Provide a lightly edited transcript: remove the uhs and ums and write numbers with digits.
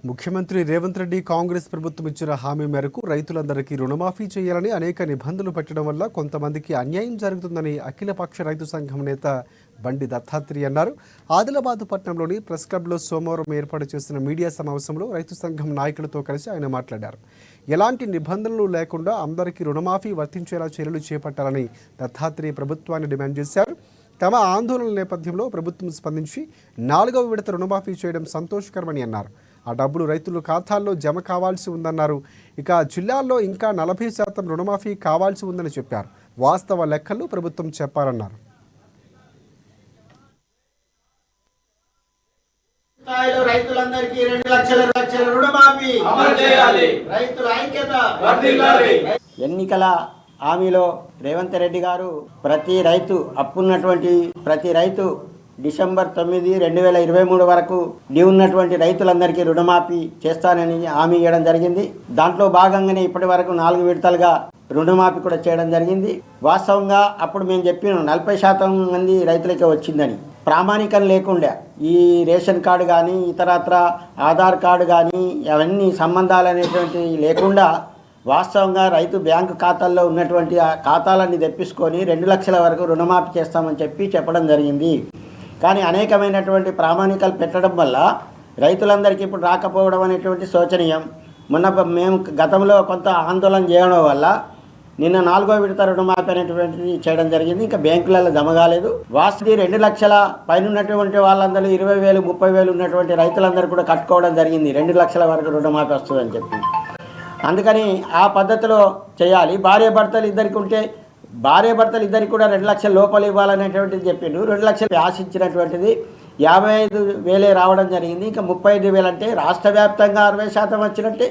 ముఖ్యమంత్రి రేవంత్ రెడ్డి కాంగ్రెస్ ప్రభుత్వం ఇచ్చిన హామీ మేరకు రైతులందరికీ రుణమాఫీ చేయాలని అనేక నిబంధనలు పెట్టడం వల్ల కొంతమందికి అన్యాయం జరుగుతుందని అఖిలపక్ష రైతు సంఘం నేత బండి దత్తాత్రి అన్నారు. ఆదిలాబాద్ పట్టణంలోని ప్రెస్ క్లబ్లో సోమవారం ఏర్పాటు చేసిన మీడియా సమావేశంలో రైతు సంఘం నాయకులతో కలిసి ఆయన మాట్లాడారు. ఎలాంటి నిబంధనలు లేకుండా అందరికీ రుణమాఫీ వర్తించేలా చర్యలు చేపట్టాలని దత్తాత్రి ప్రభుత్వాన్ని డిమాండ్ చేశారు. తమ ఆందోళనల నేపథ్యంలో ప్రభుత్వం స్పందించి 4వ విడత రుణమాఫీ చేయడం సంతోషకరమని అన్నారు. ఆ డబ్బులు రైతుల ఖాతాల్లో జమ కావాల్సి ఉందన్నారు. ఇక జిల్లాల్లో ఇంకా 40% రుణమాఫీ కావాల్సి ఉందని చెప్పారు. వాస్తవ లెక్కలు ప్రభుత్వం చెప్పాలన్నారు. రైతులందరికీ 2 లక్షల రుణమాఫీ అమలు చేయాలి. రైతుల ఐక్యత వర్ధిల్లాలి. ఎన్నికల హామీలో రేవంత్ రెడ్డి గారు ప్రతి రైతు అప్పున్నటువంటి ప్రతి రైతు డిసెంబర్ 9, 2023 వరకు డ్యూ ఉన్నటువంటి రైతులందరికీ రుణమాఫీ చేస్తానని హామీ ఇవ్వడం జరిగింది. దాంట్లో భాగంగానే ఇప్పటి వరకు 4 విడతలుగా రుణమాఫీ కూడా చేయడం జరిగింది. వాస్తవంగా అప్పుడు మేము చెప్పినాం 40% మంది రైతులకే వచ్చిందని. ప్రామాణికం లేకుండా ఈ రేషన్ కార్డు కానీ ఇతరత్ర ఆధార్ కార్డు కానీ అవన్నీ సంబంధాలు అనేటువంటి లేకుండా వాస్తవంగా రైతు బ్యాంకు ఖాతాల్లో ఉన్నటువంటి ఆ ఖాతాలన్నీ తెప్పించుకొని 2 లక్షల వరకు రుణమాఫీ చేస్తామని చెప్పడం జరిగింది. కానీ అనేకమైనటువంటి ప్రామాణికాలు పెట్టడం వల్ల రైతులందరికీ ఇప్పుడు రాకపోవడం అనేటువంటి శోచనీయం. మేము గతంలో కొంత ఆందోళన చేయడం వల్ల నిన్న 4వ విడత రుణమాఫీ అనేటువంటిది చేయడం జరిగింది. ఇంకా బ్యాంకులలో జమ కాలేదు. వాస్తవి 2 లక్షల పైన ఉన్నటువంటి వాళ్ళందరూ 20,000, 30,000 ఉన్నటువంటి రైతులందరూ కూడా కట్టుకోవడం జరిగింది. 2 లక్షల వరకు రుణమాఫీ వస్తుందని చెప్పి. అందుకని ఆ పద్ధతిలో చేయాలి. భార్యాభర్తలు ఇద్దరికి ఉంటే భార్యాభర్తలు ఇద్దరికి కూడా 2 లక్షల లోపల ఇవ్వాలనేటువంటిది చెప్పిండు. 2 లక్షలు ఆశించినటువంటిది 55,000 రావడం జరిగింది. ఇంకా 35,000 అంటే రాష్ట్ర వ్యాప్తంగా 60% వచ్చినట్టే